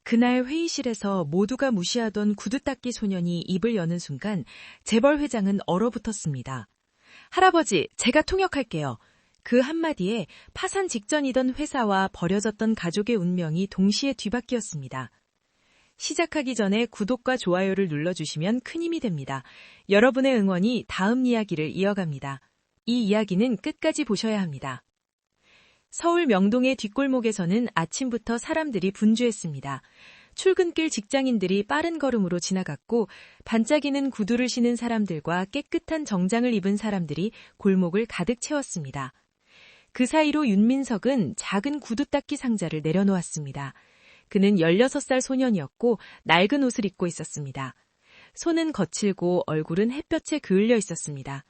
그날 회의실에서 모두가 무시하던 구두 닦기 소년이 입을 여는 순간 재벌 회장은 얼어붙었습니다. 할아버지, 제가 통역할게요. 그 한마디에 파산 직전이던 회사와 버려졌던 가족의 운명이 동시에 뒤바뀌었습니다. 시작하기 전에 구독과 좋아요를 눌러주시면 큰 힘이 됩니다. 여러분의 응원이 다음 이야기를 이어갑니다. 이 이야기는 끝까지 보셔야 합니다. 서울 명동의 뒷골목에서는 아침부터 사람들이 분주했습니다. 출근길 직장인들이 빠른 걸음으로 지나갔고 반짝이는 구두를 신은 사람들과 깨끗한 정장을 입은 사람들이 골목을 가득 채웠습니다. 그 사이로 윤민석은 작은 구두 닦기 상자를 내려놓았습니다. 그는 16살 소년이었고 낡은 옷을 입고 있었습니다. 손은 거칠고 얼굴은 햇볕에 그을려 있었습니다.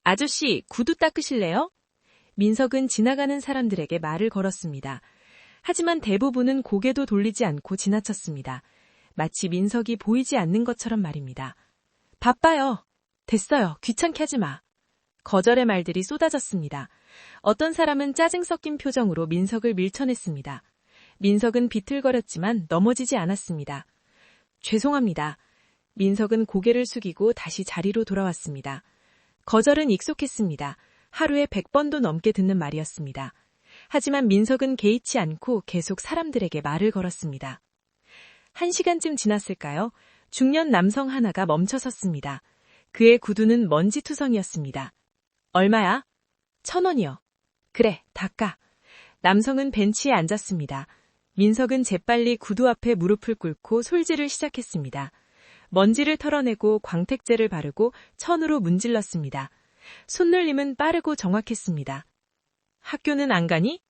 아저씨, 구두 닦으실래요? 민석은 지나가는 사람들에게 말을 걸었습니다. 하지만 대부분은 고개도 돌리지 않고 지나쳤습니다. 마치 민석이 보이지 않는 것처럼 말입니다. 바빠요. 됐어요. 귀찮게 하지 마. 거절의 말들이 쏟아졌습니다. 어떤 사람은 짜증 섞인 표정으로 민석을 밀쳐냈습니다. 민석은 비틀거렸지만 넘어지지 않았습니다. 죄송합니다. 민석은 고개를 숙이고 다시 자리로 돌아왔습니다. 거절은 익숙했습니다. 하루에 100번도 넘게 듣는 말이었습니다. 하지만 민석은 개의치 않고 계속 사람들에게 말을 걸었습니다. 1시간쯤 지났을까요? 중년 남성 하나가 멈춰섰습니다. 그의 구두는 먼지투성이었습니다. 얼마야? 1,000원이요. 그래, 닦아. 남성은 벤치에 앉았습니다. 민석은 재빨리 구두 앞에 무릎을 꿇고 솔질을 시작했습니다. 먼지를 털어내고 광택제를 바르고 천으로 문질렀습니다. 손놀림은 빠르고 정확했습니다. 학교는 안 가니?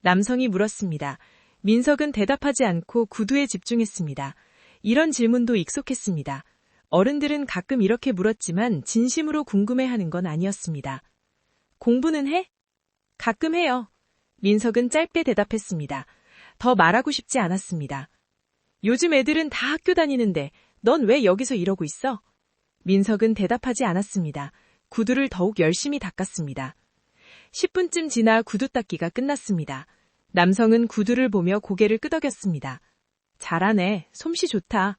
남성이 물었습니다. 민석은 대답하지 않고 구두에 집중했습니다. 이런 질문도 익숙했습니다. 어른들은 가끔 이렇게 물었지만 진심으로 궁금해하는 건 아니었습니다. 공부는 해? 가끔 해요. 민석은 짧게 대답했습니다. 더 말하고 싶지 않았습니다. 요즘 애들은 다 학교 다니는데 넌 왜 여기서 이러고 있어? 민석은 대답하지 않았습니다. 구두를 더욱 열심히 닦았습니다. 10분쯤 지나 구두 닦기가 끝났습니다. 남성은 구두를 보며 고개를 끄덕였습니다. 잘하네. 솜씨 좋다.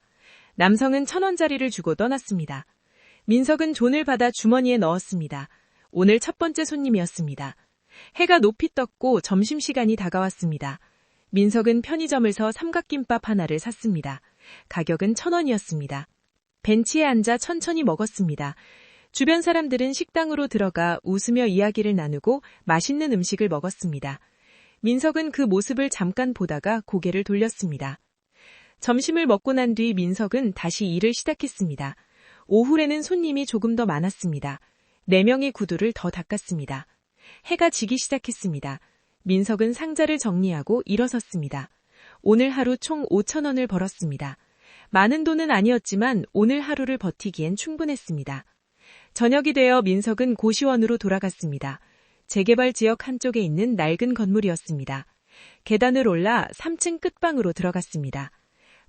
남성은 1,000원짜리를 주고 떠났습니다. 민석은 존을 받아 주머니에 넣었습니다. 오늘 첫 번째 손님이었습니다. 해가 높이 떴고 점심시간이 다가왔습니다. 민석은 편의점에서 삼각김밥 하나를 샀습니다. 가격은 1,000원이었습니다. 벤치에 앉아 천천히 먹었습니다. 주변 사람들은 식당으로 들어가 웃으며 이야기를 나누고 맛있는 음식을 먹었습니다. 민석은 그 모습을 잠깐 보다가 고개를 돌렸습니다. 점심을 먹고 난 뒤 민석은 다시 일을 시작했습니다. 오후에는 손님이 조금 더 많았습니다. 4명의 구두를 더 닦았습니다. 해가 지기 시작했습니다. 민석은 상자를 정리하고 일어섰습니다. 오늘 하루 총 5,000원을 벌었습니다. 많은 돈은 아니었지만 오늘 하루를 버티기엔 충분했습니다. 저녁이 되어 민석은 고시원으로 돌아갔습니다. 재개발 지역 한쪽에 있는 낡은 건물이었습니다. 계단을 올라 3층 끝방으로 들어갔습니다.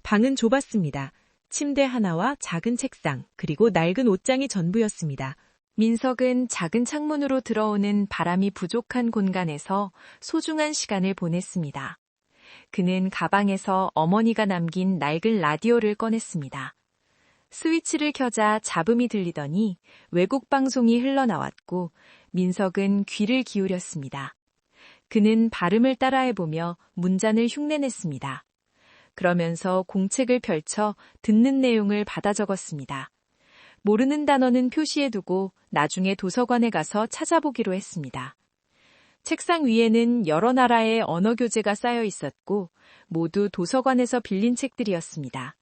방은 좁았습니다. 침대 하나와 작은 책상, 그리고 낡은 옷장이 전부였습니다. 민석은 작은 창문으로 들어오는 바람이 부족한 공간에서 소중한 시간을 보냈습니다. 그는 가방에서 어머니가 남긴 낡은 라디오를 꺼냈습니다. 스위치를 켜자 잡음이 들리더니 외국 방송이 흘러나왔고 민석은 귀를 기울였습니다. 그는 발음을 따라해보며 문잔을 흉내냈습니다. 그러면서 공책을 펼쳐 듣는 내용을 받아 적었습니다. 모르는 단어는 표시해두고 나중에 도서관에 가서 찾아보기로 했습니다. 책상 위에는 여러 나라의 언어 교재가 쌓여 있었고 모두 도서관에서 빌린 책들이었습니다.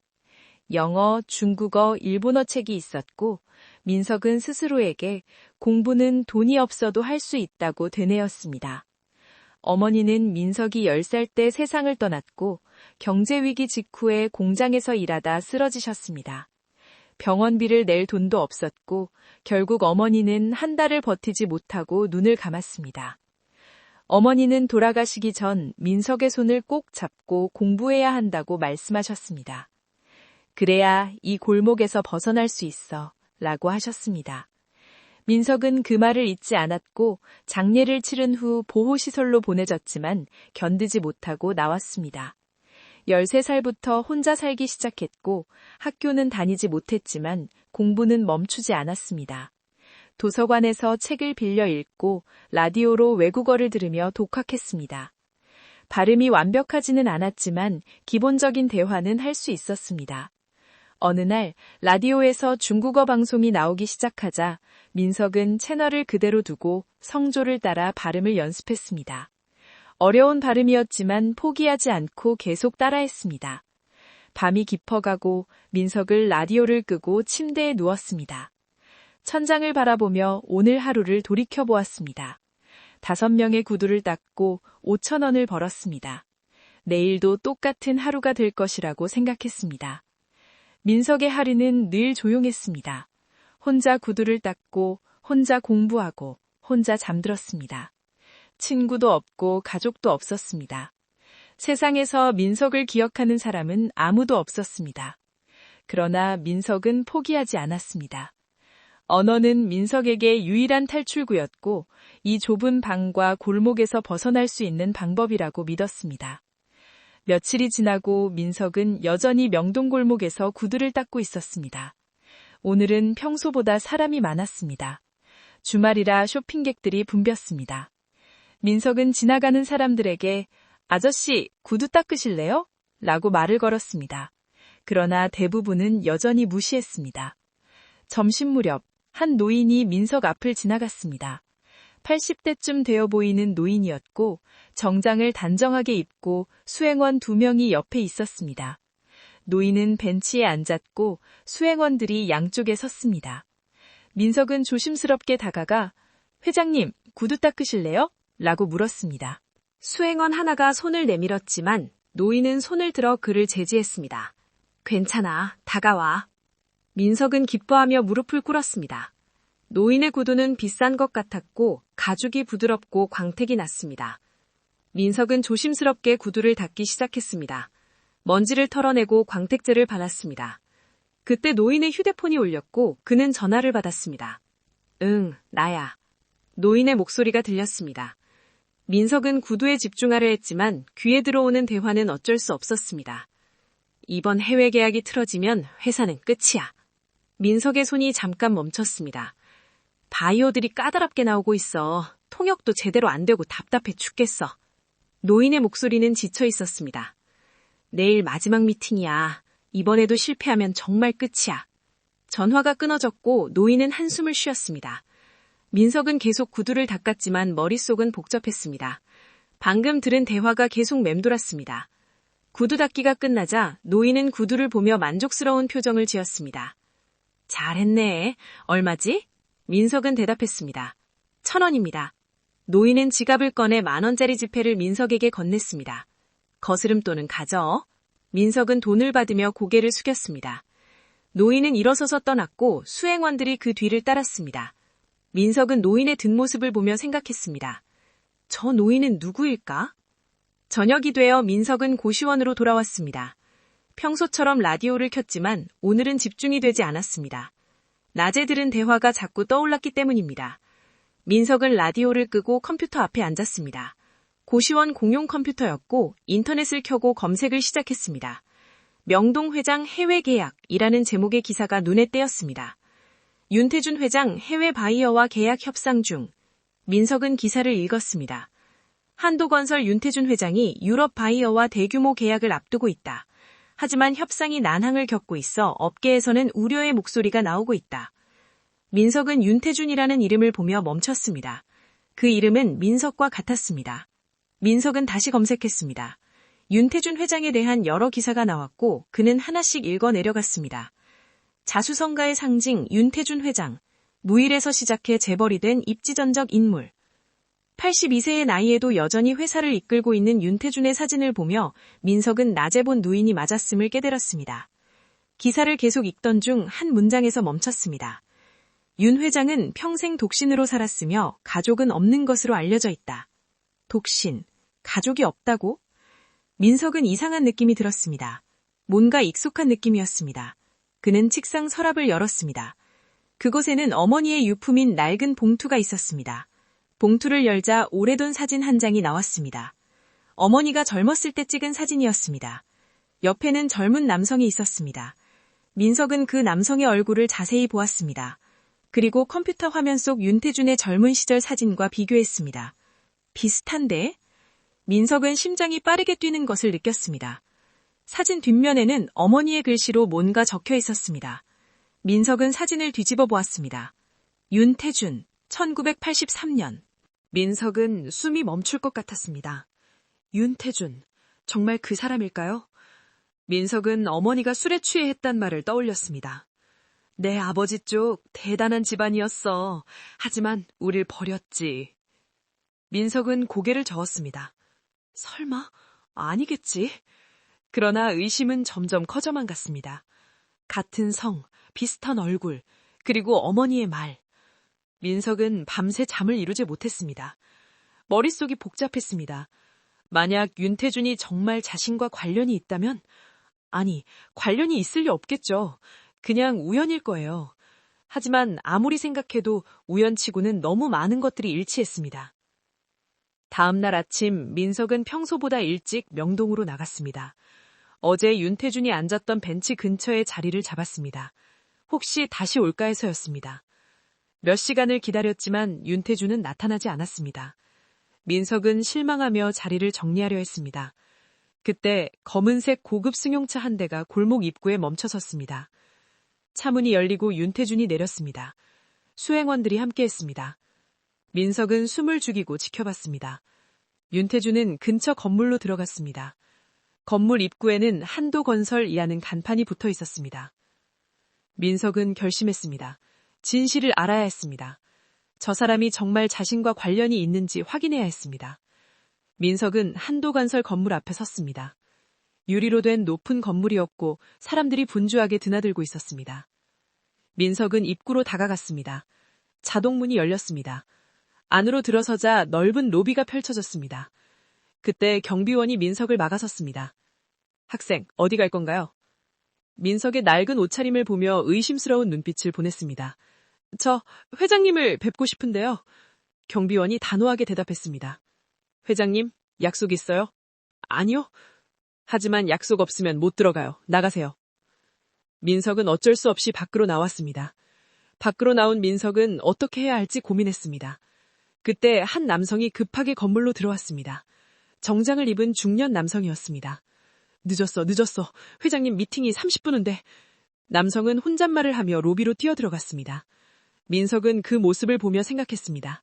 영어, 중국어, 일본어 책이 있었고 민석은 스스로에게 공부는 돈이 없어도 할 수 있다고 되뇌었습니다. 어머니는 민석이 10살 때 세상을 떠났고 경제위기 직후에 공장에서 일하다 쓰러지셨습니다. 병원비를 낼 돈도 없었고 결국 어머니는 한 달을 버티지 못하고 눈을 감았습니다. 어머니는 돌아가시기 전 민석의 손을 꼭 잡고 공부해야 한다고 말씀하셨습니다. 그래야 이 골목에서 벗어날 수 있어 라고 하셨습니다. 민석은 그 말을 잊지 않았고 장례를 치른 후 보호시설로 보내졌지만 견디지 못하고 나왔습니다. 13살부터 혼자 살기 시작했고 학교는 다니지 못했지만 공부는 멈추지 않았습니다. 도서관에서 책을 빌려 읽고 라디오로 외국어를 들으며 독학했습니다. 발음이 완벽하지는 않았지만 기본적인 대화는 할 수 있었습니다. 어느 날 라디오에서 중국어 방송이 나오기 시작하자 민석은 채널을 그대로 두고 성조를 따라 발음을 연습했습니다. 어려운 발음이었지만 포기하지 않고 계속 따라했습니다. 밤이 깊어가고 민석은 라디오를 끄고 침대에 누웠습니다. 천장을 바라보며 오늘 하루를 돌이켜보았습니다. 5명의 구두를 닦고 5,000원을 벌었습니다. 내일도 똑같은 하루가 될 것이라고 생각했습니다. 민석의 하루는 늘 조용했습니다. 혼자 구두를 닦고 혼자 공부하고 혼자 잠들었습니다. 친구도 없고 가족도 없었습니다. 세상에서 민석을 기억하는 사람은 아무도 없었습니다. 그러나 민석은 포기하지 않았습니다. 언어는 민석에게 유일한 탈출구였고 이 좁은 방과 골목에서 벗어날 수 있는 방법이라고 믿었습니다. 며칠이 지나고 민석은 여전히 명동골목에서 구두를 닦고 있었습니다. 오늘은 평소보다 사람이 많았습니다. 주말이라 쇼핑객들이 붐볐습니다. 민석은 지나가는 사람들에게 아저씨, 구두 닦으실래요? 라고 말을 걸었습니다. 그러나 대부분은 여전히 무시했습니다. 점심 무렵 한 노인이 민석 앞을 지나갔습니다. 80대쯤 되어 보이는 노인이었고 정장을 단정하게 입고 수행원 2명이 옆에 있었습니다. 노인은 벤치에 앉았고 수행원들이 양쪽에 섰습니다. 민석은 조심스럽게 다가가 회장님, 구두 닦으실래요? 라고 물었습니다. 수행원 하나가 손을 내밀었지만 노인은 손을 들어 그를 제지했습니다. 괜찮아, 다가와. 민석은 기뻐하며 무릎을 꿇었습니다. 노인의 구두는 비싼 것 같았고 가죽이 부드럽고 광택이 났습니다. 민석은 조심스럽게 구두를 닦기 시작했습니다. 먼지를 털어내고 광택제를 발랐습니다. 그때 노인의 휴대폰이 울렸고 그는 전화를 받았습니다. 응, 나야. 노인의 목소리가 들렸습니다. 민석은 구두에 집중하려 했지만 귀에 들어오는 대화는 어쩔 수 없었습니다. 이번 해외 계약이 틀어지면 회사는 끝이야. 민석의 손이 잠깐 멈췄습니다. 바이오들이 까다롭게 나오고 있어. 통역도 제대로 안 되고 답답해 죽겠어. 노인의 목소리는 지쳐 있었습니다. 내일 마지막 미팅이야. 이번에도 실패하면 정말 끝이야. 전화가 끊어졌고 노인은 한숨을 쉬었습니다. 민석은 계속 구두를 닦았지만 머릿속은 복잡했습니다. 방금 들은 대화가 계속 맴돌았습니다. 구두 닦기가 끝나자 노인은 구두를 보며 만족스러운 표정을 지었습니다. 잘했네. 얼마지? 민석은 대답했습니다. 1,000원입니다. 노인은 지갑을 꺼내 10,000원짜리 지폐를 민석에게 건넸습니다. 거스름돈은 가져. 민석은 돈을 받으며 고개를 숙였습니다. 노인은 일어서서 떠났고 수행원들이 그 뒤를 따랐습니다. 민석은 노인의 뒷모습을 보며 생각했습니다. 저 노인은 누구일까? 저녁이 되어 민석은 고시원으로 돌아왔습니다. 평소처럼 라디오를 켰지만 오늘은 집중이 되지 않았습니다. 낮에 들은 대화가 자꾸 떠올랐기 때문입니다. 민석은 라디오를 끄고 컴퓨터 앞에 앉았습니다. 고시원 공용 컴퓨터였고 인터넷을 켜고 검색을 시작했습니다. 명동 회장 해외 계약이라는 제목의 기사가 눈에 띄었습니다. 윤태준 회장 해외 바이어와 계약 협상 중. 민석은 기사를 읽었습니다. 한도건설 윤태준 회장이 유럽 바이어와 대규모 계약을 앞두고 있다. 하지만 협상이 난항을 겪고 있어 업계에서는 우려의 목소리가 나오고 있다. 민석은 윤태준이라는 이름을 보며 멈췄습니다. 그 이름은 민석과 같았습니다. 민석은 다시 검색했습니다. 윤태준 회장에 대한 여러 기사가 나왔고 그는 하나씩 읽어 내려갔습니다. 자수성가의 상징 윤태준 회장, 무일에서 시작해 재벌이 된 입지전적 인물. 82세의 나이에도 여전히 회사를 이끌고 있는 윤태준의 사진을 보며 민석은 낮에 본 노인이 맞았음을 깨달았습니다. 기사를 계속 읽던 중 한 문장에서 멈췄습니다. 윤 회장은 평생 독신으로 살았으며 가족은 없는 것으로 알려져 있다. 독신, 가족이 없다고? 민석은 이상한 느낌이 들었습니다. 뭔가 익숙한 느낌이었습니다. 그는 책상 서랍을 열었습니다. 그곳에는 어머니의 유품인 낡은 봉투가 있었습니다. 봉투를 열자 오래돈 사진 한 장이 나왔습니다. 어머니가 젊었을 때 찍은 사진이었습니다. 옆에는 젊은 남성이 있었습니다. 민석은 그 남성의 얼굴을 자세히 보았습니다. 그리고 컴퓨터 화면 속 윤태준의 젊은 시절 사진과 비교했습니다. 비슷한데? 민석은 심장이 빠르게 뛰는 것을 느꼈습니다. 사진 뒷면에는 어머니의 글씨로 뭔가 적혀 있었습니다. 민석은 사진을 뒤집어 보았습니다. 윤태준, 1983년. 민석은 숨이 멈출 것 같았습니다. 윤태준, 정말 그 사람일까요? 민석은 어머니가 술에 취해 했단 말을 떠올렸습니다. 내 아버지 쪽 대단한 집안이었어. 하지만 우릴 버렸지. 민석은 고개를 저었습니다. 설마? 아니겠지. 그러나 의심은 점점 커져만 갔습니다. 같은 성, 비슷한 얼굴, 그리고 어머니의 말. 민석은 밤새 잠을 이루지 못했습니다. 머릿속이 복잡했습니다. 만약 윤태준이 정말 자신과 관련이 있다면? 아니, 관련이 있을 리 없겠죠. 그냥 우연일 거예요. 하지만 아무리 생각해도 우연치고는 너무 많은 것들이 일치했습니다. 다음 날 아침 민석은 평소보다 일찍 명동으로 나갔습니다. 어제 윤태준이 앉았던 벤치 근처에 자리를 잡았습니다. 혹시 다시 올까 해서였습니다. 몇 시간을 기다렸지만 윤태준은 나타나지 않았습니다. 민석은 실망하며 자리를 정리하려 했습니다. 그때 검은색 고급 승용차 한 대가 골목 입구에 멈춰섰습니다. 차문이 열리고 윤태준이 내렸습니다. 수행원들이 함께했습니다. 민석은 숨을 죽이고 지켜봤습니다. 윤태준은 근처 건물로 들어갔습니다. 건물 입구에는 한도건설이라는 간판이 붙어 있었습니다. 민석은 결심했습니다. 진실을 알아야 했습니다. 저 사람이 정말 자신과 관련이 있는지 확인해야 했습니다. 민석은 한도건설 건물 앞에 섰습니다. 유리로 된 높은 건물이었고 사람들이 분주하게 드나들고 있었습니다. 민석은 입구로 다가갔습니다. 자동문이 열렸습니다. 안으로 들어서자 넓은 로비가 펼쳐졌습니다. 그때 경비원이 민석을 막아섰습니다. 학생, 어디 갈 건가요? 민석의 낡은 옷차림을 보며 의심스러운 눈빛을 보냈습니다. 저 회장님을 뵙고 싶은데요. 경비원이 단호하게 대답했습니다. 회장님, 약속 있어요? 아니요. 하지만 약속 없으면 못 들어가요. 나가세요. 민석은 어쩔 수 없이 밖으로 나왔습니다. 밖으로 나온 민석은 어떻게 해야 할지 고민했습니다. 그때 한 남성이 급하게 건물로 들어왔습니다. 정장을 입은 중년 남성이었습니다. 늦었어. 회장님 미팅이 30분 후인데. 남성은 혼잣말을 하며 로비로 뛰어들어갔습니다. 민석은 그 모습을 보며 생각했습니다.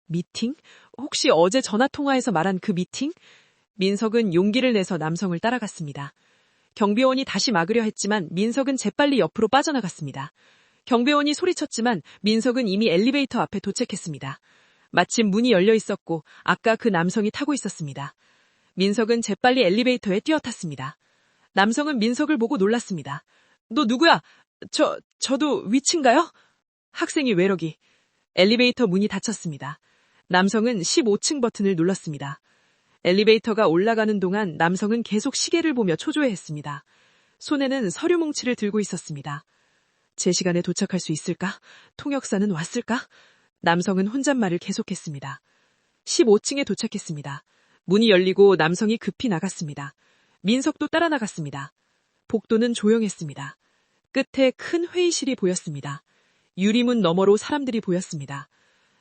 미팅? 혹시 어제 전화통화에서 말한 그 미팅? 민석은 용기를 내서 남성을 따라갔습니다. 경비원이 다시 막으려 했지만 민석은 재빨리 옆으로 빠져나갔습니다. 경비원이 소리쳤지만 민석은 이미 엘리베이터 앞에 도착했습니다. 마침 문이 열려 있었고 아까 그 남성이 타고 있었습니다. 민석은 재빨리 엘리베이터에 뛰어탔습니다. 남성은 민석을 보고 놀랐습니다. 너 누구야? 저도 위치인가요? 학생이 외럭이. 엘리베이터 문이 닫혔습니다. 남성은 15층 버튼을 눌렀습니다. 엘리베이터가 올라가는 동안 남성은 계속 시계를 보며 초조해했습니다. 손에는 서류 뭉치를 들고 있었습니다. 제 시간에 도착할 수 있을까? 통역사는 왔을까? 남성은 혼잣말을 계속했습니다. 15층에 도착했습니다. 문이 열리고 남성이 급히 나갔습니다. 민석도 따라 나갔습니다. 복도는 조용했습니다. 끝에 큰 회의실이 보였습니다. 유리문 너머로 사람들이 보였습니다.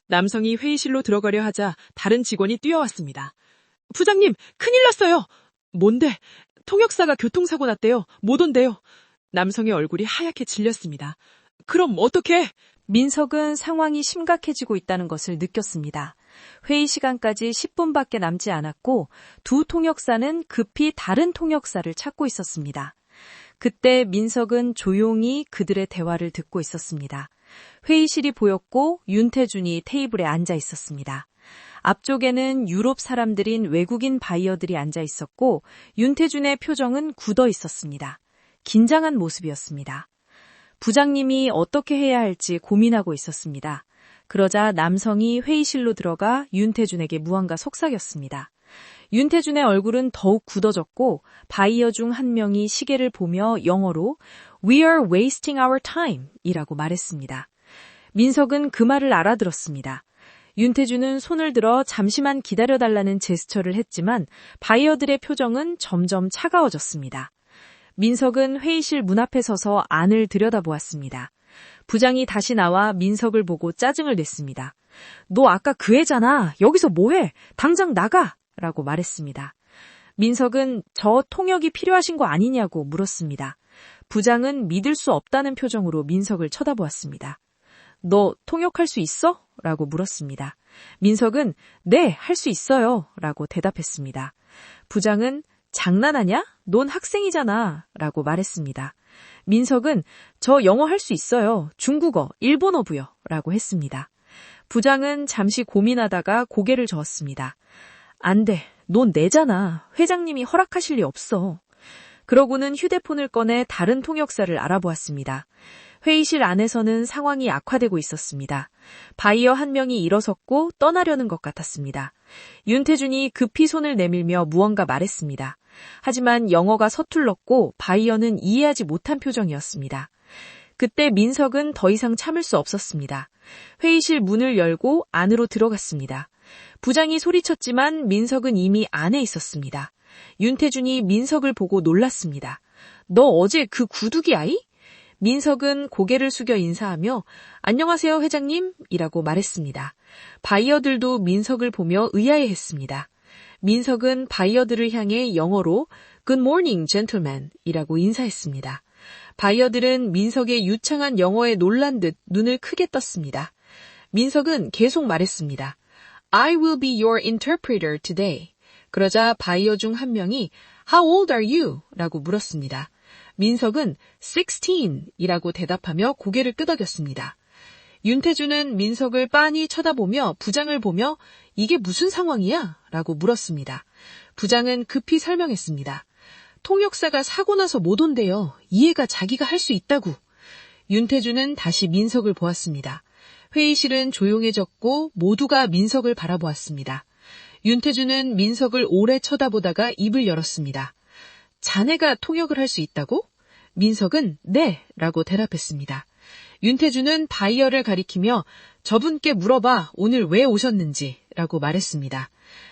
남성이 회의실로 들어가려 하자 다른 직원이 뛰어왔습니다. 부장님, 큰일 났어요. 뭔데? 통역사가 교통사고 났대요. 못 온대요. 남성의 얼굴이 하얗게 질렸습니다. 그럼 어떡해? 민석은 상황이 심각해지고 있다는 것을 느꼈습니다. 회의 시간까지 10분밖에 남지 않았고 두 통역사는 급히 다른 통역사를 찾고 있었습니다. 그때 민석은 조용히 그들의 대화를 듣고 있었습니다. 회의실이 보였고 윤태준이 테이블에 앉아 있었습니다. 앞쪽에는 유럽 사람들인 외국인 바이어들이 앉아 있었고 윤태준의 표정은 굳어 있었습니다. 긴장한 모습이었습니다. 부장님이 어떻게 해야 할지 고민하고 있었습니다. 그러자 남성이 회의실로 들어가 윤태준에게 무언가 속삭였습니다. 윤태준의 얼굴은 더욱 굳어졌고 바이어 중 한 명이 시계를 보며 영어로 We are wasting our time 이라고 말했습니다. 민석은 그 말을 알아들었습니다. 윤태준은 손을 들어 잠시만 기다려달라는 제스처를 했지만 바이어들의 표정은 점점 차가워졌습니다. 민석은 회의실 문 앞에 서서 안을 들여다보았습니다. 부장이 다시 나와 민석을 보고 짜증을 냈습니다. 너 아까 그 애잖아. 여기서 뭐해? 당장 나가! 라고 말했습니다. 민석은 저 통역이 필요하신 거 아니냐고 물었습니다. 부장은 믿을 수 없다는 표정으로 민석을 쳐다보았습니다. 너 통역할 수 있어? 라고 물었습니다. 민석은 네, 할 수 있어요. 라고 대답했습니다. 부장은 장난하냐? 넌 학생이잖아. 라고 말했습니다. 민석은 저 영어 할 수 있어요. 중국어, 일본어부요. 라고 했습니다. 부장은 잠시 고민하다가 고개를 저었습니다. 안 돼. 넌 내잖아. 회장님이 허락하실 리 없어. 그러고는 휴대폰을 꺼내 다른 통역사를 알아보았습니다. 회의실 안에서는 상황이 악화되고 있었습니다. 바이어 한 명이 일어섰고 떠나려는 것 같았습니다. 윤태준이 급히 손을 내밀며 무언가 말했습니다. 하지만 영어가 서툴렀고 바이어는 이해하지 못한 표정이었습니다. 그때 민석은 더 이상 참을 수 없었습니다. 회의실 문을 열고 안으로 들어갔습니다. 부장이 소리쳤지만 민석은 이미 안에 있었습니다. 윤태준이 민석을 보고 놀랐습니다. 너 어제 그 구두기 아이? 민석은 고개를 숙여 인사하며 안녕하세요 회장님 이라고 말했습니다. 바이어들도 민석을 보며 의아해했습니다. 민석은 바이어들을 향해 영어로 Good morning, gentlemen 이라고 인사했습니다. 바이어들은 민석의 유창한 영어에 놀란 듯 눈을 크게 떴습니다. 민석은 계속 말했습니다. I will be your interpreter today. 그러자 바이어 중 한 명이 How old are you? 라고 물었습니다. 민석은 16 이라고 대답하며 고개를 끄덕였습니다. 윤태준은 민석을 빤히 쳐다보며 부장을 보며 이게 무슨 상황이야? 라고 물었습니다. 부장은 급히 설명했습니다. 통역사가 사고 나서 못 온대요. 이해가 자기가 할 수 있다고. 윤태준은 다시 민석을 보았습니다. 회의실은 조용해졌고 모두가 민석을 바라보았습니다. 윤태준은 민석을 오래 쳐다보다가 입을 열었습니다. 자네가 통역을 할 수 있다고? 민석은 네 라고 대답했습니다. 윤태준은 바이어를 가리키며 저분께 물어봐 오늘 왜 오셨는지 라고 말했습니다.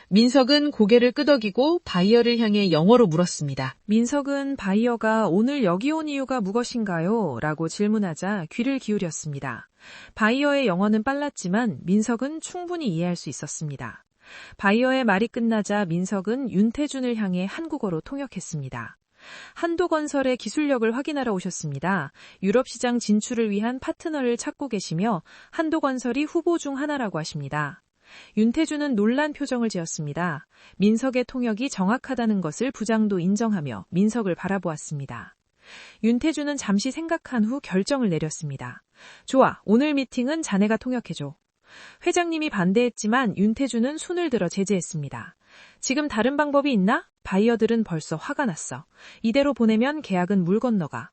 민석은 고개를 끄덕이고 바이어를 향해 영어로 물었습니다. 민석은 바이어가 오늘 여기 온 이유가 무엇인가요? 라고 질문하자 귀를 기울였습니다. 바이어의 영어는 빨랐지만 민석은 충분히 이해할 수 있었습니다. 바이어의 말이 끝나자 민석은 윤태준을 향해 한국어로 통역했습니다. 한도건설의 기술력을 확인하러 오셨습니다. 유럽시장 진출을 위한 파트너를 찾고 계시며 한도건설이 후보 중 하나라고 하십니다. 윤태준은 놀란 표정을 지었습니다. 민석의 통역이 정확하다는 것을 부장도 인정하며 민석을 바라보았습니다. 윤태준은 잠시 생각한 후 결정을 내렸습니다. 좋아, 오늘 미팅은 자네가 통역해줘. 회장님이 반대했지만 윤태준은 손을 들어 제지했습니다. 지금 다른 방법이 있나? 바이어들은 벌써 화가 났어. 이대로 보내면 계약은 물 건너가.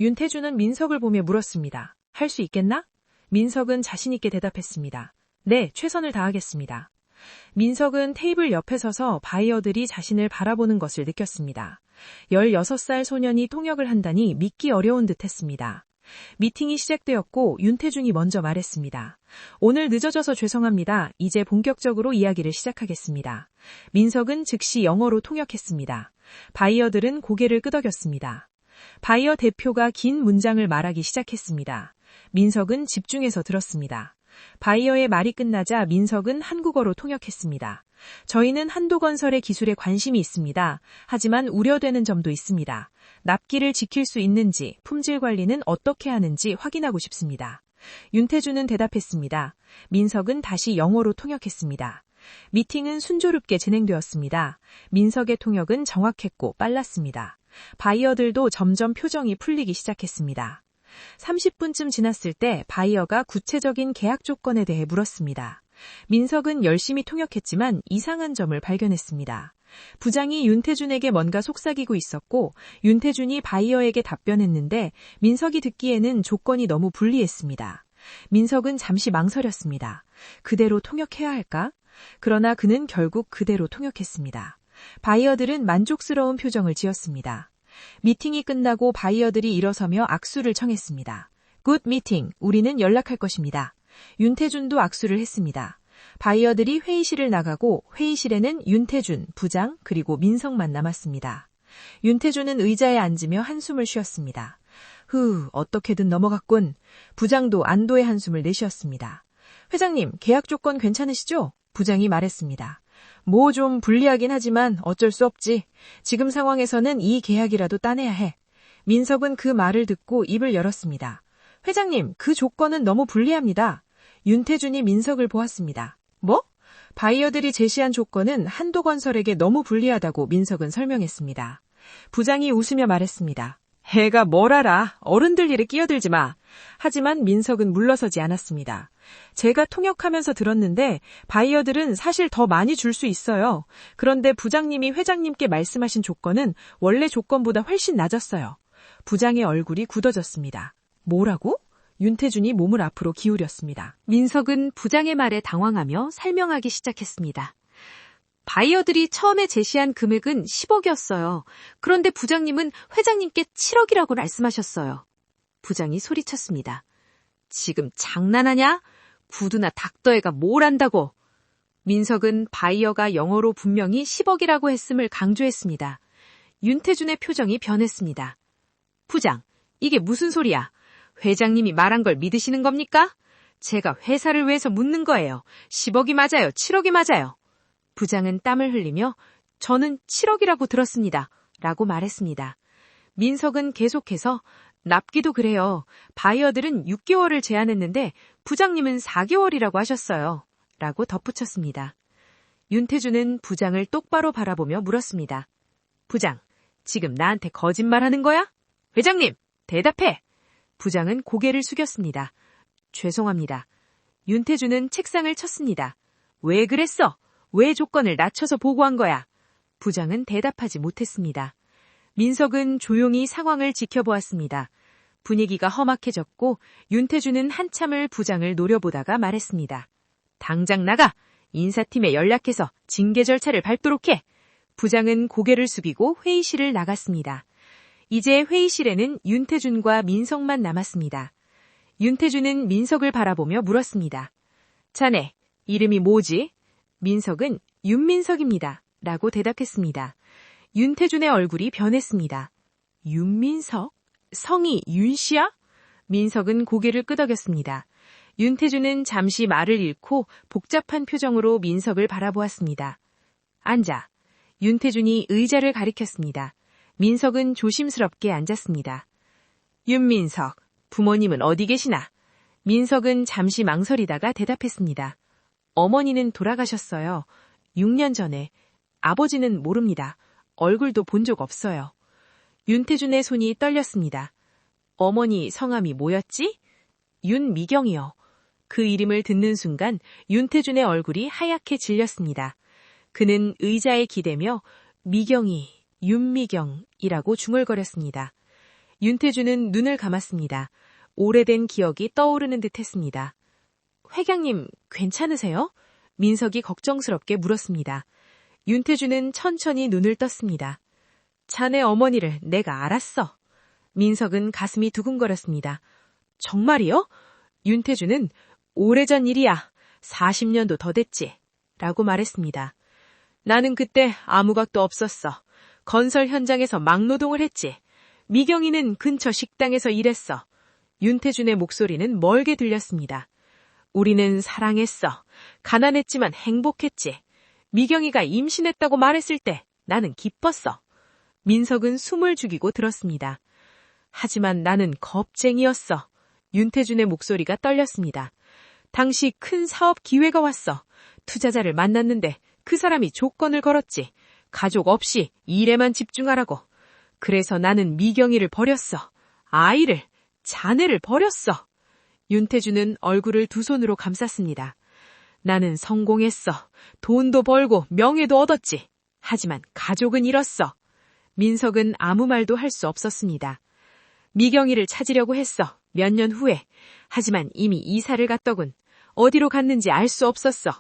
윤태준은 민석을 보며 물었습니다. 할 수 있겠나? 민석은 자신 있게 대답했습니다. 네, 최선을 다하겠습니다. 민석은 테이블 옆에 서서 바이어들이 자신을 바라보는 것을 느꼈습니다. 16살 소년이 통역을 한다니 믿기 어려운 듯했습니다. 미팅이 시작되었고 윤태준이 먼저 말했습니다. 오늘 늦어져서 죄송합니다. 이제 본격적으로 이야기를 시작하겠습니다. 민석은 즉시 영어로 통역했습니다. 바이어들은 고개를 끄덕였습니다. 바이어 대표가 긴 문장을 말하기 시작했습니다. 민석은 집중해서 들었습니다. 바이어의 말이 끝나자 민석은 한국어로 통역했습니다. 저희는 한도건설의 기술에 관심이 있습니다. 하지만 우려되는 점도 있습니다. 납기를 지킬 수 있는지, 품질 관리는 어떻게 하는지 확인하고 싶습니다. 윤태준은 대답했습니다. 민석은 다시 영어로 통역했습니다. 미팅은 순조롭게 진행되었습니다. 민석의 통역은 정확했고 빨랐습니다. 바이어들도 점점 표정이 풀리기 시작했습니다. 30분쯤 지났을 때 바이어가 구체적인 계약 조건에 대해 물었습니다. 민석은 열심히 통역했지만 이상한 점을 발견했습니다. 부장이 윤태준에게 뭔가 속삭이고 있었고 윤태준이 바이어에게 답변했는데 민석이 듣기에는 조건이 너무 불리했습니다. 민석은 잠시 망설였습니다. 그대로 통역해야 할까? 그러나 그는 결국 그대로 통역했습니다. 바이어들은 만족스러운 표정을 지었습니다. 미팅이 끝나고 바이어들이 일어서며 악수를 청했습니다. 굿 미팅, 우리는 연락할 것입니다. 윤태준도 악수를 했습니다. 바이어들이 회의실을 나가고 회의실에는 윤태준, 부장, 그리고 민석만 남았습니다. 윤태주는 의자에 앉으며 한숨을 쉬었습니다. 어떻게든 넘어갔군. 부장도 안도의 한숨을 내쉬었습니다. 회장님, 계약 조건 괜찮으시죠? 부장이 말했습니다. 뭐 좀 불리하긴 하지만 어쩔 수 없지. 지금 상황에서는 이 계약이라도 따내야 해. 민석은 그 말을 듣고 입을 열었습니다. 회장님, 그 조건은 너무 불리합니다. 윤태준이 민석을 보았습니다. 뭐? 바이어들이 제시한 조건은 한도건설에게 너무 불리하다고 민석은 설명했습니다. 부장이 웃으며 말했습니다. 애가 뭘 알아. 어른들 일에 끼어들지 마. 하지만 민석은 물러서지 않았습니다. 제가 통역하면서 들었는데 바이어들은 사실 더 많이 줄 수 있어요. 그런데 부장님이 회장님께 말씀하신 조건은 원래 조건보다 훨씬 낮았어요. 부장의 얼굴이 굳어졌습니다. 뭐라고? 윤태준이 몸을 앞으로 기울였습니다. 민석은 부장의 말에 당황하며 설명하기 시작했습니다. 바이어들이 처음에 제시한 금액은 10억이었어요. 그런데 부장님은 회장님께 7억이라고 말씀하셨어요. 부장이 소리쳤습니다. 지금 장난하냐? 구두나 닥터애가 뭘 안다고. 민석은 바이어가 영어로 분명히 10억이라고 했음을 강조했습니다. 윤태준의 표정이 변했습니다. 부장, 이게 무슨 소리야? 회장님이 말한 걸 믿으시는 겁니까? 제가 회사를 위해서 묻는 거예요. 10억이 맞아요? 7억이 맞아요? 부장은 땀을 흘리며 저는 7억이라고 들었습니다. 라고 말했습니다. 민석은 계속해서 납기도 그래요. 바이어들은 6개월을 제안했는데 부장님은 4개월이라고 하셨어요. 라고 덧붙였습니다. 윤태준은 부장을 똑바로 바라보며 물었습니다. 부장, 지금 나한테 거짓말하는 거야? 회장님, 대답해! 부장은 고개를 숙였습니다. 죄송합니다. 윤태준은 책상을 쳤습니다. 왜 그랬어? 왜 조건을 낮춰서 보고한 거야? 부장은 대답하지 못했습니다. 민석은 조용히 상황을 지켜보았습니다. 분위기가 험악해졌고 윤태준은 한참을 부장을 노려보다가 말했습니다. 당장 나가! 인사팀에 연락해서 징계 절차를 밟도록 해! 부장은 고개를 숙이고 회의실을 나갔습니다. 이제 회의실에는 윤태준과 민석만 남았습니다. 윤태준은 민석을 바라보며 물었습니다. 자네, 이름이 뭐지? 민석은 윤민석입니다. 라고 대답했습니다. 윤태준의 얼굴이 변했습니다. 윤민석? 성이 윤씨야? 민석은 고개를 끄덕였습니다. 윤태준은 잠시 말을 잃고 복잡한 표정으로 민석을 바라보았습니다. 앉아. 윤태준이 의자를 가리켰습니다. 민석은 조심스럽게 앉았습니다. 윤민석, 부모님은 어디 계시나? 민석은 잠시 망설이다가 대답했습니다. 어머니는 돌아가셨어요. 6년 전에. 아버지는 모릅니다. 얼굴도 본 적 없어요. 윤태준의 손이 떨렸습니다. 어머니 성함이 뭐였지? 윤미경이요. 그 이름을 듣는 순간 윤태준의 얼굴이 하얗게 질렸습니다. 그는 의자에 기대며 미경이, 윤미경이라고 중얼거렸습니다. 윤태준은 눈을 감았습니다. 오래된 기억이 떠오르는 듯 했습니다. 회장님, 괜찮으세요? 민석이 걱정스럽게 물었습니다. 윤태준은 천천히 눈을 떴습니다. 자네 어머니를 내가 알았어. 민석은 가슴이 두근거렸습니다. 정말이요? 윤태준은 오래전 일이야. 40년도 더 됐지. 라고 말했습니다. 나는 그때 아무 각도 없었어. 건설 현장에서 막노동을 했지. 미경이는 근처 식당에서 일했어. 윤태준의 목소리는 멀게 들렸습니다. 우리는 사랑했어. 가난했지만 행복했지. 미경이가 임신했다고 말했을 때 나는 기뻤어. 민석은 숨을 죽이고 들었습니다. 하지만 나는 겁쟁이였어. 윤태준의 목소리가 떨렸습니다. 당시 큰 사업 기회가 왔어. 투자자를 만났는데 그 사람이 조건을 걸었지. 가족 없이 일에만 집중하라고. 그래서 나는 미경이를 버렸어. 아이를, 자네를 버렸어. 윤태준은 얼굴을 두 손으로 감쌌습니다. 나는 성공했어. 돈도 벌고 명예도 얻었지. 하지만 가족은 잃었어. 민석은 아무 말도 할 수 없었습니다. 미경이를 찾으려고 했어. 몇 년 후에. 하지만 이미 이사를 갔더군. 어디로 갔는지 알 수 없었어.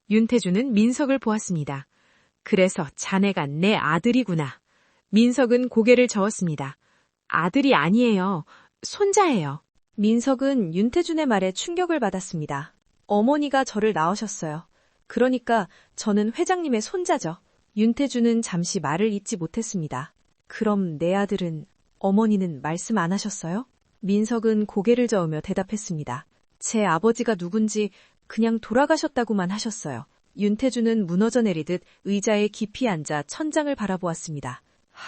윤태준은 민석을 보았습니다. 그래서 자네가 내 아들이구나. 민석은 고개를 저었습니다. 아들이 아니에요. 손자예요. 민석은 윤태준의 말에 충격을 받았습니다. 어머니가 저를 낳으셨어요. 그러니까 저는 회장님의 손자죠. 윤태준은 잠시 말을 잇지 못했습니다. 그럼 내 아들은, 어머니는 말씀 안 하셨어요? 민석은 고개를 저으며 대답했습니다. 제 아버지가 누군지 그냥 돌아가셨다고만 하셨어요. 윤태주는 무너져 내리듯 의자에 깊이 앉아 천장을 바라보았습니다.